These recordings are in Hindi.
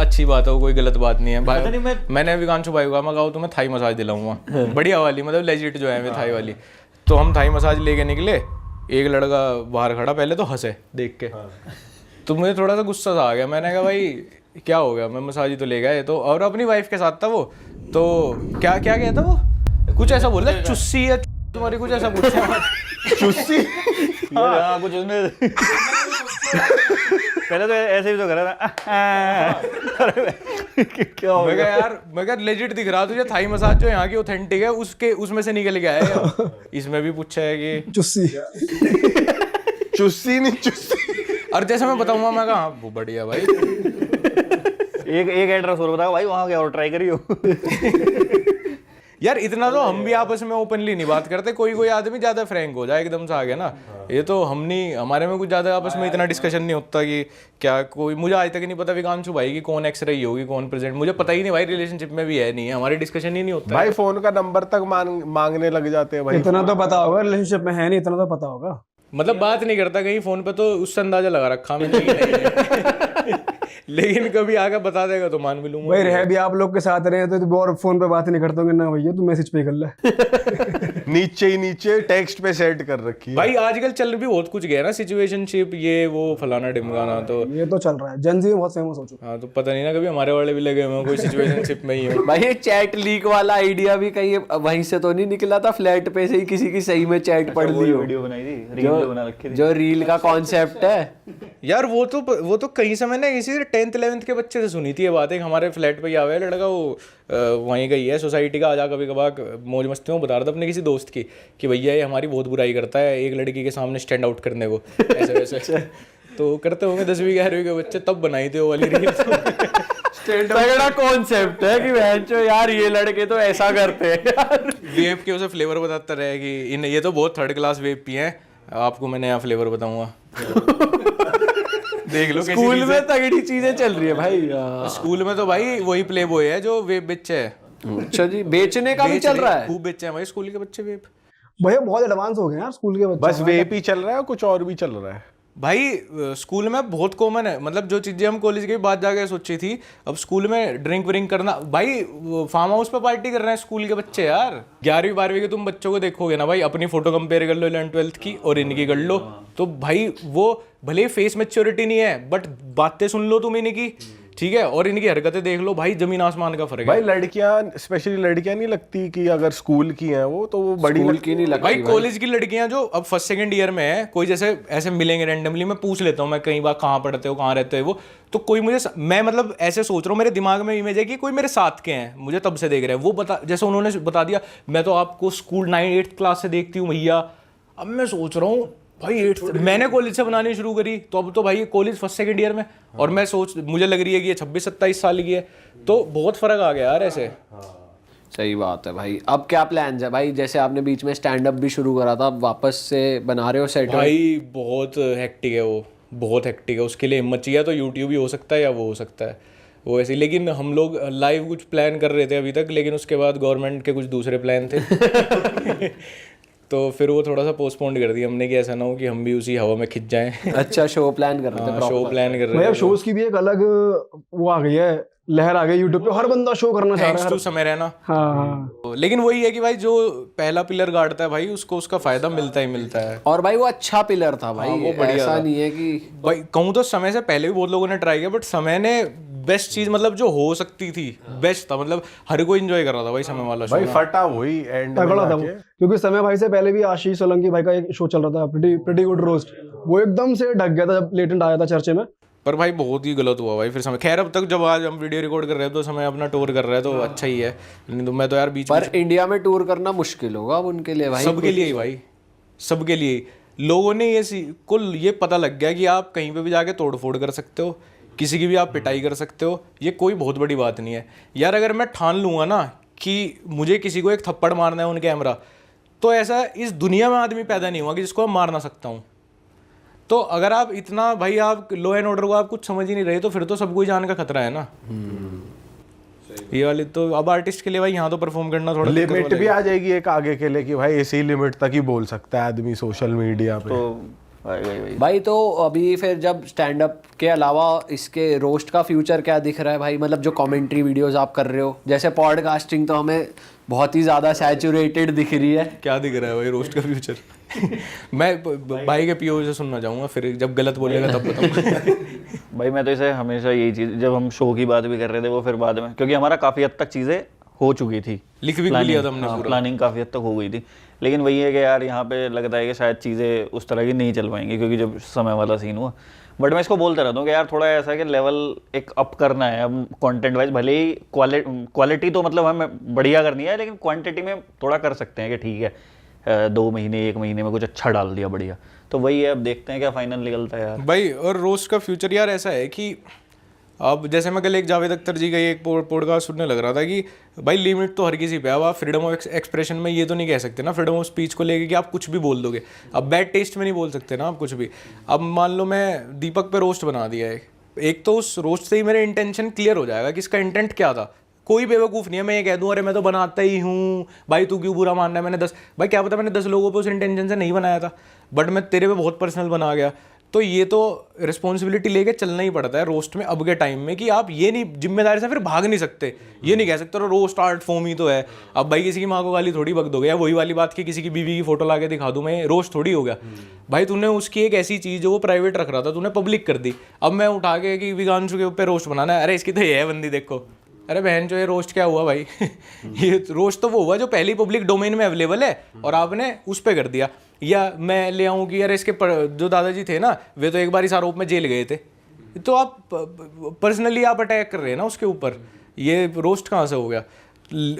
अच्छी बात है, वो कोई गलत बात नहीं है भाई। मैंने विकांशु भाई को कहा तुम्हें थाई मसाज दिलाऊंगा, बढ़िया वाली, मतलब लेजिट जो है थाई वाली। तो हम थाई मसाज लेके निकले, एक लड़का बाहर खड़ा, पहले तो हंसे देख के, तो मुझे थोड़ा सा गुस्सा सा आ गया। मैंने कहा भाई क्या हो गया, मैं मसाज ही तो ले गया। तो और अपनी वाइफ के साथ था वो, तो क्या क्या कहता वो, कुछ ऐसा बोल रहा, चुस्सी है तुम्हारी, कुछ ऐसा पूछा। चुस्सी हाँ कुछ उसमें पहले तो ऐसे ही तो कर रहा था। क्या हो गया यार, मैं कहा लेजिट दिख रहा तुझे, थाई मसाज जो यहाँ की ऑथेंटिक है उसके उसमें से निकल के आया है। इसमें भी पूछा है कि चुस्सी चुस्सी नहीं चुस्सी। और जैसे मैं बताऊंगा, मैं कहा वो बढ़िया भाई। एक एड्रेस और बताओ भाई, वहाँ गया और ट्राई करियो। यार इतना तो हम भी आपस में ओपनली नहीं बात करते, कोई कोई आदमी ज्यादा फ्रैंक हो जाए एकदम से आगे ना, ये तो हम नहीं, हमारे में कुछ ज्यादा आपस में इतना डिस्कशन नहीं होता कि क्या कोई, मुझे आज तक नहीं पता विकांशु भाई की कौन एक्स रही होगी कौन प्रेजेंट, मुझे पता ही नहीं भाई, रिलेशनशिप में भी है नहीं है, हमारी डिस्कशन ही नहीं होता भाई। फोन का नंबर तक मांगने लग जाते हैं भाई। इतना तो पता होगा, रिलेशनशिप में है नहीं, इतना तो पता होगा। मतलब बात नहीं करता कहीं फोन पे, तो उससे अंदाजा लगा रखा मैंने कि नहीं है। लेकिन कभी आगे बता देगा तो मान भी लूंगा। भाई रह भी आप लोग के साथ रहे तो और फोन पे बात नहीं करते होंगे ना भैया, तू मैसेज पे कर ले। नीचे ही नीचे टेक्स्ट पे सेट कर रखी है भाई। आजकल चल भी बहुत कुछ गया ना, सिचुएशनशिप ये वो फलाना ढिमकाना, तो ये तो चल रहा है, जेन जी में बहुत फेमस हो चुका है। हाँ, तो पता नहीं ना कभी हमारे वाले भी लगे हुए कोई सिचुएशनशिप में ही हो। भाई ये चैट लीक वाला आइडिया भी कहीं वहीं से तो नहीं निकला था, फ्लैट पे से ही किसी की सही में चैट पढ़ ली हो, वीडियो बनाई थी, रील बना रखी थी, जो रील का कॉन्सेप्ट है यार वो तो कहीं से मैंने किसी 10th 11th के बच्चे से सुनी थी ये बात। एक हमारे फ्लैट पे आया लड़का, वो वहीं गई है सोसाइटी का, आजा कभी कभार मौज मस्ती में बता रहा था अपने किसी दोस्त की कि भैया ये हमारी बहुत बुराई करता है, एक लड़की के सामने स्टैंड आउट करने को ऐसे वैसे। तो करते होंगे 10वीं 11वीं के बच्चे, तब बनाई थी वो वाली रील। तगड़ा कॉन्सेप्ट है कि बहनचो यार ये लड़के तो ऐसा करते हैं यार। वेब के उसे फ्लेवर बताता रहे कि इन ये तो बहुत थर्ड क्लास वेब पी हैं, आपको मैं नया फ्लेवर बताऊंगा। देख लो स्कूल में तगड़ी चीजें चल रही है भाई। स्कूल में तो भाई वही प्ले बॉय है जो वेब बेचे है। अच्छा जी, बेचने का भी चल रहा है, खूब बेचे हैं भाई स्कूल के बच्चे वेब। भैया बहुत एडवांस हो गए यार स्कूल के बच्चे, बस वेप ही चल रहा है, कुछ और भी चल रहा है भाई। स्कूल में बहुत कॉमन है, मतलब जो चीजें हम कॉलेज के बाद जाके सोची थी, अब स्कूल में ड्रिंक व्रिंक करना। भाई फार्म हाउस पे पार्टी कर रहे हैं स्कूल के बच्चे यार। 11वीं 12वीं के तुम बच्चों को देखोगे ना भाई, अपनी फोटो कंपेयर कर लो 11th 12th की और इनकी कर लो, तो भाई वो भले फेस मैच्योरिटी नहीं है बट बातें सुन लो तुम इनकी, ठीक है, और इनकी हरकतें देख लो भाई, जमीन आसमान का फर्क है भाई। लड़कियां स्पेशली लड़कियां नहीं लगती कि अगर स्कूल की हैं वो, तो वो बड़ी की नहीं लगती भाई। कॉलेज की लड़कियां जो अब फर्स्ट सेकंड ईयर में है, कोई जैसे ऐसे मिलेंगे रैंडमली, मैं पूछ लेता हूँ मैं कई बार कहाँ पढ़ते हो कहाँ रहते हो वो, तो कोई मुझे, मैं मतलब ऐसे सोच रहा हूँ, मेरे दिमाग में इमेज है कि कोई मेरे साथ के हैं, मुझे तब से देख रहे हैं वो, बता जैसे उन्होंने बता दिया मैं तो आपको स्कूल 9th क्लास से देखती हूँ भैया। अब मैं सोच रहा हूँ भाई 8th मैंने कॉलेज से बनानी शुरू करी, तो अब तो भाई कॉलेज फर्स्ट सेकंड ईयर में, और मैं मुझे लग रही है कि ये 26-27 साल की है, तो बहुत फर्क आ गया यार ऐसे। सही बात है भाई। अब क्या प्लान्स है भाई, जैसे आपने बीच में स्टैंड अप भी शुरू करा था, अब वापस से बना रहे हो सेट? भाई बहुत हेक्टिक है वो, बहुत हेक्टिक है, उसके लिए हिम्मत चाहिए। तो यूट्यूब ही हो सकता है या वो हो सकता है वो ऐसे। लेकिन हम लोग लाइव कुछ प्लान कर रहे थे अभी तक, लेकिन उसके बाद गवर्नमेंट के कुछ दूसरे प्लान थे। तो फिर वो थोड़ा सा पोस्टपोन कर दिया हमने कि ऐसा ना हो कि हम भी उसी हवा में खिंच जाएं। अच्छा, शो प्लान कर रहे थे? शो प्लान कर रहे भाई थे। अब शोज की भी एक अलग वो आ गई है, लहर आ गई यूट्यूब पे, हर बंदा शो करना चाह रहा है। समय रहना। हाँ। लेकिन वही है कि भाई जो पहला पिलर गाड़ता है भाई, उसको उसका फायदा मिलता ही मिलता है। और भाई वो अच्छा पिलर था भाई, वो बढ़िया ऐसा था। नहीं है कि भाई कहूँ तो समय से पहले भी बहुत लोगों ने ट्राई किया, बट समय ने बेस्ट चीज, मतलब जो हो सकती थी बेस्ट था, मतलब हर कोई एंजॉय कर रहा था भाई समय वाला शो। भाई फटा वही एंड तगड़ा था वो, क्योंकि समय भाई से पहले भी आशीष सोलंकी भाई का एक शो चल रहा था, प्रीटी गुड रोस्ट, वो एकदम से ढक गया था जब लेटेंट आया था चर्चे में। पर भाई बहुत ही गलत हुआ भाई फिर समय। खैर अब तक जब आज हम वीडियो रिकॉर्ड कर रहे हैं तो समय अपना टूर कर रहा है, तो अच्छा ही है। नहीं तो मैं तो यार बीच में पर इंडिया में टूर करना मुश्किल होगा अब उनके लिए भाई। सबके लिए ही भाई, सबके लिए। लोगों ने कुल ये पता लग गया कि आप कहीं पे भी जाके तोड़ फोड़ कर सकते हो, किसी की भी आप पिटाई कर सकते हो, ये कोई बहुत बड़ी बात नहीं है यार। अगर मैं ठान लूँगा ना कि मुझे किसी को एक थप्पड़ मारना है उन कैमरा, तो ऐसा इस दुनिया में आदमी पैदा नहीं हुआ कि जिसको मैं मार ना सकता हूँ। तो अगर आप इतना भाई आप लॉ एंड ऑर्डर को आप कुछ समझ ही नहीं रहे, तो फिर तो सबको ही जान का खतरा है ना। ये वाली तो अब आर्टिस्ट के लिए भाई यहाँ तो परफॉर्म करना थोड़ा लिमिट भी आ जाएगी एक आगे के लिए कि भाई इसी लिमिट तक ही बोल सकता है आदमी सोशल मीडिया पे। तो भाई भाई तो अभी फिर जब स्टैंड अप के अलावा इसके रोस्ट का फ्यूचर क्या दिख रहा है भाई? मतलब जो कमेंट्री वीडियोस आप कर रहे हो, जैसे पॉडकास्टिंग तो हमें बहुत ही ज़्यादा सैचुरेटेड दिख रही है। क्या दिख रहा है भाई रोस्ट का फ्यूचर? मैं भाई के पीओ से सुनना चाहूँगा, फिर जब गलत बोलेगा तब बताऊँगा। भाई मैं तो इसे हमेशा यही चीज़, जब हम शो की बात भी कर रहे थे वो फिर बाद में, क्योंकि हमारा काफ़ी हद तक चीज़ें हो चुकी थी, लिख भी लिया था हमने पूरा। प्लानिंग काफ़ी हद तक हो गई थी, लेकिन वही है कि यार यहाँ पे लगता है कि शायद चीज़ें उस तरह की नहीं चल पाएंगी, क्योंकि जब समय वाला सीन हुआ। बट मैं इसको बोलता रहता हूँ कि यार थोड़ा ऐसा है कि लेवल एक अप करना है अब कंटेंट वाइज, भले ही क्वालिटी तो मतलब हमें बढ़िया करनी है, लेकिन क्वांटिटी में थोड़ा कर सकते हैं कि ठीक है 2 महीने 1 महीने में कुछ अच्छा डाल दिया बढ़िया, तो वही है, अब देखते हैं क्या फाइनल निकलता है यार भाई। और रोस्ट का फ्यूचर यार ऐसा है कि अब जैसे मैं कल एक जावेद अख्तर जी का एक पॉडकास्ट सुनने लग रहा था कि भाई लिमिट तो हर किसी पे है। अब आप फ्रीडम ऑफ एक्सप्रेशन में ये तो नहीं कह सकते ना, फ्रीडम ऑफ स्पीच को लेके कि आप कुछ भी बोल दोगे। अब बैड टेस्ट में नहीं बोल सकते ना आप कुछ भी। अब मान लो मैं दीपक पे रोस्ट बना दिया है, एक तो उस रोस्ट से ही मेरे इंटेंशन क्लियर हो जाएगा कि इसका इंटेंट क्या था। कोई बेवकूफ़ नहीं है मैं ये कह दूं अरे मैं तो बनाता ही हूँ भाई, तू क्यों बुरा मान रहा है, मैंने 10 भाई क्या पता मैंने 10 लोगों पे उस इंटेंशन से नहीं बनाया था, बट मैं तेरे पे बहुत पर्सनल बना गया। तो ये तो रिस्पॉन्सिबिलिटी लेके चलना ही पड़ता है रोस्ट में अब के टाइम में, कि आप ये नहीं जिम्मेदारी से फिर भाग नहीं सकते। ये नहीं कह सकते रोस्ट आर्ट फॉर्म ही तो है। अब भाई किसी की माँ को गाली थोड़ी बक दोगे, या वही वाली बात कि किसी की बीवी की फोटो ला के दिखा दूँ मैं, रोस्ट थोड़ी हो गया। भाई तूने उसकी एक ऐसी चीज़ जो वो प्राइवेट रख रहा था तूने पब्लिक कर दी। अब मैं उठा के कि विगांशु के ऊपर रोस्ट बनाना है, अरे इसकी तो ये है बंदी देखो, अरे बहन जो ये रोस्ट क्या हुआ भाई? ये रोस्ट तो वो हुआ जो पहली पब्लिक डोमेन में अवेलेबल है और आपने उस पर कर दिया। या मैं ले आऊँ कि यार इसके जो दादाजी थे ना वे तो एक बार इस आरोप में जेल गए थे, तो आप पर्सनली आप अटैक कर रहे हैं ना उसके ऊपर, ये रोस्ट कहाँ से हो गया?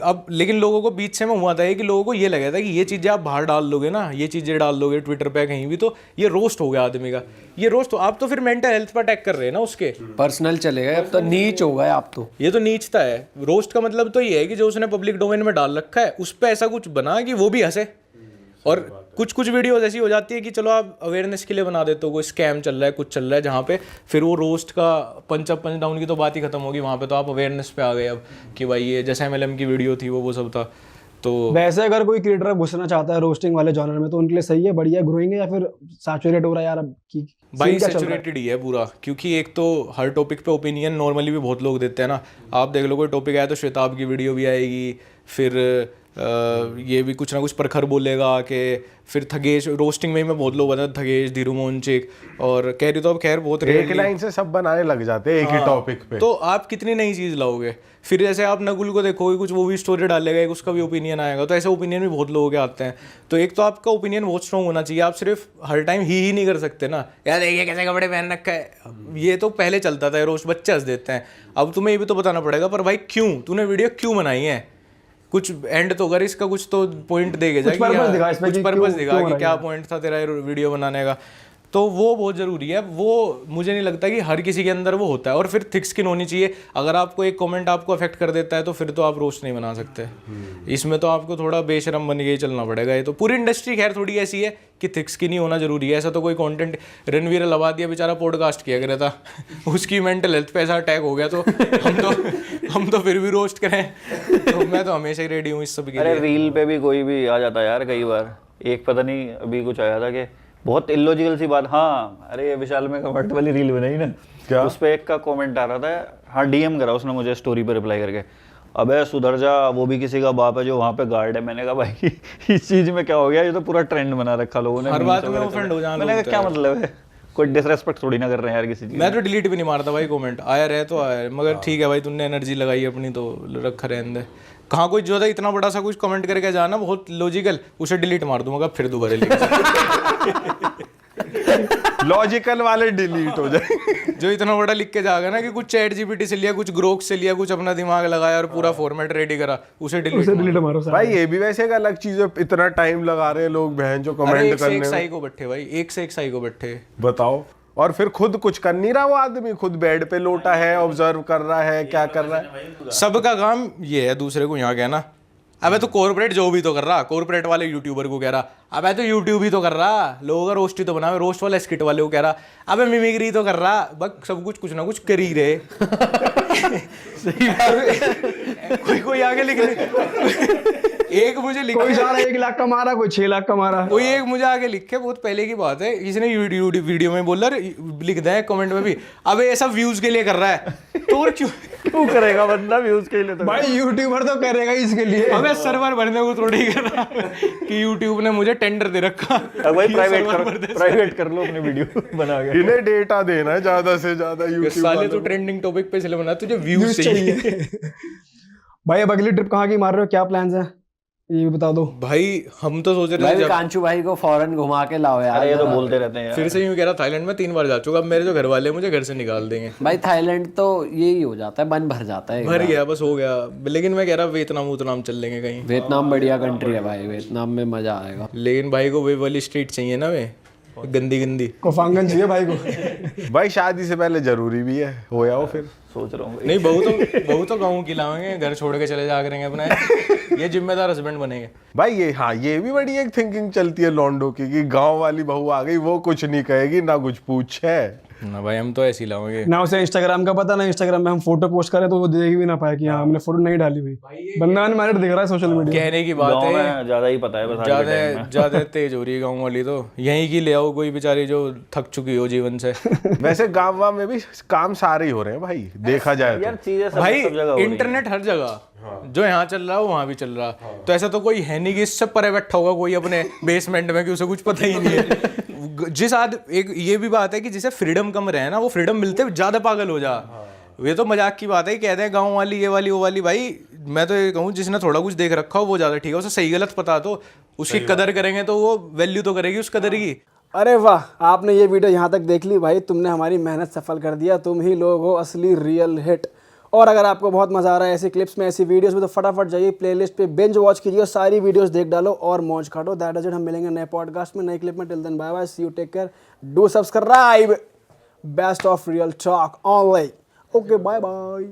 अब लेकिन लोगों को बीच से में हुआ था कि लोगों को ये लगा था कि ये चीज़ें आप बाहर डाल दोगे ना, ये चीज़ें डाल दोगे ट्विटर पे कहीं भी तो ये रोस्ट हो गया आदमी का। ये रोस्ट आप तो फिर मेंटल हेल्थ पर अटैक कर रहे हैं ना उसके, पर्सनल चलेगा अब तो, नीच हो गए आप तो। ये तो नीचता है। रोस्ट का मतलब तो ये है कि जो उसने पब्लिक डोमेन में डाल रखा है उस पर ऐसा कुछ बना कि वो भी हंसे। और कुछ वीडियोस ऐसी हो जाती है कि चलो आप अवेयरनेस के लिए बना देते हो, कोई स्कैम चल रहा है कुछ चल रहा है जहाँ पे फिर वो रोस्ट का पंच अप पंच डाउन की तो बात ही खत्म होगी। वहाँ पे तो आप अवेयरनेस पे आ गए अब कि भाई ये जैसे MLM की वीडियो थी वो सब था। तो वैसे अगर कोई क्रिएटर घुसना चाहता है रोस्टिंग वाले जॉनर में तो उनके लिए सही है, बढ़िया ग्रोइंग है, या फिर सैचुरेट हो रहा है यार अब की भाई सैचुरेटेड ही है पूरा, क्योंकि एक तो हर टॉपिक पे ओपिनियन नॉर्मली भी बहुत लोग देते हैं ना। आप देख लो कोई टॉपिक आया तो श्वेताब की वीडियो भी आएगी, फिर ये भी कुछ ना कुछ प्रखर बोलेगा कि फिर थगेश रोस्टिंग में ही मैं बहुत लोग बताते थगेश धीरू मोहनचिक और कैरी तो अब खैर बहुत एक लाइन से सब बनाने लग जाते हैं एक ही टॉपिक पे। तो आप कितनी नई चीज़ लाओगे? फिर जैसे आप नकुल को देखोगे कुछ वो भी स्टोरी डालेगा, एक उसका भी ओपिनियन आएगा, तो ऐसे ओपिनियन भी बहुत लोगों के आते हैं। तो एक तो आपका ओपिनियन बहुत स्ट्रॉन्ग होना चाहिए, आप सिर्फ हर टाइम ही नहीं कर सकते ना, यार देखिए कैसे कपड़े पहन रखा है। ये तो पहले चलता था रोस्ट, बच्चे हंस देते हैं। अब तुम्हें ये भी तो बताना पड़ेगा पर भाई क्यों तूने वीडियो क्यों बनाई है, कुछ एंड तो कर, इसका कुछ तो पॉइंट देके जाए, कुछ पर्पस दिखा कि क्या पॉइंट था तेरा वीडियो बनाने का। तो वो बहुत ज़रूरी है। वो मुझे नहीं लगता कि हर किसी के अंदर वो होता है। और फिर थिक स्किन होनी चाहिए। अगर आपको एक कमेंट आपको अफेक्ट कर देता है तो फिर तो आप रोस्ट नहीं बना सकते। इसमें तो आपको थोड़ा बेशरम बन के ही चलना पड़ेगा। ये तो पूरी इंडस्ट्री खैर थोड़ी ऐसी है कि थिक स्किन ही होना जरूरी है। ऐसा तो कोई कंटेंट रणवीर लवादिया बेचारा पॉडकास्ट किया कर था, उसकी मेंटल हेल्थ पे ऐसा अटैक हो गया तो हम तो फिर भी रोस्ट करें। तो मैं तो हमेशा ही रेडी हूँ इस सब के लिए। अरे रील पे भी कोई भी आ जाता है यार कई बार। एक पता नहीं अभी कुछ आया था कि बहुत इलॉजिकल सी बात, हाँ अरे ये विशाल में कमेंट वाली रील बनाई ना, क्या उस पर एक का कमेंट आ रहा था, हाँ डीएम करा उसने मुझे स्टोरी पे रिप्लाई करके, अबे सुधर जा वो भी किसी का बाप है जो वहाँ पे गार्ड है। मैंने कहा भाई इस चीज में क्या हो गया, ये तो पूरा ट्रेंड बना रखा लोगों ने, हर बात में ऑफेंड हो जाना। मैंने कहा क्या मतलब है, कोई डिसरेस्पेक्ट थोड़ी ना कर रहे हैं यार किसी चीज। मैं तो डिलीट भी नहीं मारता भाई, कमेंट आया रहे तो आया, मगर ठीक है भाई तुमने एनर्जी लगाई अपनी तो रखा रहने दे। कहाँ कोई जो था इतना बड़ा सा कुछ कमेंट करके जाना बहुत लॉजिकल, उसे डिलीट मार दूंगा फिर दोबारा लिख लॉजिकल वाले डिलीट हो जाए। जो इतना बड़ा लिख के जाएगा ना कि कुछ चैट जीपीटी से लिया, कुछ ग्रोक से लिया, कुछ अपना दिमाग लगाया और पूरा फॉर्मेट रेडी करा, उसे डिलीट मारो। भाई ये भी वैसे एक अलग चीज है, इतना टाइम लगा रहे हैं लोग बहन जो कमेंट करने में। एक साइको बैठे भाई, एक से एक साइको बैठे, बताओ। और फिर खुद कुछ कर नहीं रहा वो आदमी, खुद बेड पे लोटा है, ऑब्जर्व कर रहा है क्या कर रहा है। सबका काम ये है दूसरे को यहाँ कहना, अबे तो कॉर्पोरेट जो भी तो कर रहा, कॉर्पोरेट वाले यूट्यूबर को कह रहा अबे तो यूट्यूब ही तो कर रहा, लोगों का रोस्ट ही तो बना, रोस्ट वाले स्किट वाले को कह रहा अबे मिमिक्री तो कर रहा, बस सब कुछ ना कुछ कर ही रहे। सही बात। कोई आगे लिख एक मुझे लिख कोई सारा 1 लाख का मारा, कोई 6 लाख का मारा। कोई एक मुझे आगे लिख के, बहुत पहले की बात है, किसी ने वीडियो में बोला, लिख दिया कमेंट में भी, अबे ये सब व्यूज के लिए कर रहा है, तो और क्यों करेगा बंदा व्यूज के लिए? तो भाई यूट्यूबर तो करेगा इसके लिए। हमें सर्वर भरने को थोड़ी कर रहा कि यूट्यूब ने मुझे टेंडर दे रखा। अब भाई प्राइवेट कर लो अपनी वीडियो बना के। इन्हें डेटा देना है ज्यादा से ज्यादा यूट्यूब साले तो ट्रेंडिंग टॉपिक पे इसलिए बना, तुझे व्यूज चाहिए। भाई अब अगली ट्रिप कहाँ की मार रहे हो, क्या प्लान्स हैं ये भी बता दो। भाई हम तो सोच रहे भाई थे कांचू भाई को फॉरेन घुमा के लाओ यार। अरे ये तो बोलते रहते हैं यार। फिर से यूं कह रहा, थाईलैंड में 3 बार जा चुका, अब मेरे जो घर वाले मुझे घर से निकाल देंगे। भाई थाईलैंड तो यही हो जाता है, मन भर जाता है। भर गया, बस हो गया। लेकिन मैं कह रहा वियतनाम चल लेंगे कहीं। वियतनाम बढ़िया कंट्री है भाई, वियतनाम में मजा आएगा। लेकिन भाई को वे वाली स्ट्रीट चाहिए ना, वे गंदी कोफांगन चाहिए भाई को। भाई शादी से पहले जरूरी भी है, हो जाओ फिर। सोच रहा हूँ नहीं, बहू तो गाँव की लाएंगे, घर छोड़ के चले जा करेंगे अपना, ये जिम्मेदार हस्बैंड बनेंगे। भाई ये, हाँ, ये भी बड़ी एक थिंकिंग चलती है लॉन्डो की कि गांव वाली बहू आ गई, वो कुछ नहीं कहेगी ना कुछ पूछे ना भाई, हम तो ऐसे ही लाएंगे। ना उसे इंस्टाग्राम का पता, ना इंस्टाग्राम में हम फोटो पोस्ट करें तो वो देख भी ना पाए कि हाँ हमने फोटो नहीं डाली भाई। बंदा अनमैरिड दिख रहा है सोशल मीडिया। कहने की बात है, ज्यादा ही पता है बस। आज के time में। ज्यादा तेज हो रही है गाँव वाली, तो यहीं की ले आओ कोई बेचारी जो थक चुकी हो जीवन से। वैसे गांव में भी काम सारे ही हो रहे हैं भाई, देखा जाए यार तो। चीजें सब भाई सब जगह हो रही हैं। इंटरनेट हर जगह, जो यहाँ चल रहा है वो वहाँ भी चल रहा। तो ऐसा तो कोई है नहीं कि इससे परे बैठा होगा कोई अपने बेसमेंट में कि उसे कुछ पता ही नहीं है। जिस एक ये भी बात है कि जिसे फ्रीडम कम रहे ना, वो फ्रीडम मिलते ज्यादा पागल हो जा। ये तो मजाक की बात है, कहते हैं गाँव वाली ये वाली वो वाली। भाई मैं तो ये कहूँ, जिसने थोड़ा कुछ देख रखा हो वो ज्यादा ठीक है, उसे सही गलत पता, तो उसकी कदर करेंगे तो वो वैल्यू तो करेगी उस कदर की। अरे वाह, आपने ये वीडियो यहाँ तक देख ली भाई, तुमने हमारी मेहनत सफल कर दिया। तुम ही लोग हो असली रियल हिट। और अगर आपको बहुत मजा आ रहा है ऐसी क्लिप्स में, ऐसी वीडियोस में, तो फटाफट जाइए प्लेलिस्ट पे बिंज वॉच कीजिए और सारी वीडियोस देख डालो और मौज काटो। That is it. हम मिलेंगे नए पॉडकास्ट में, नई क्लिप में। Till then bye bye, see you, take care, do subscribe. Best of Real Talk online. Okay, bye bye.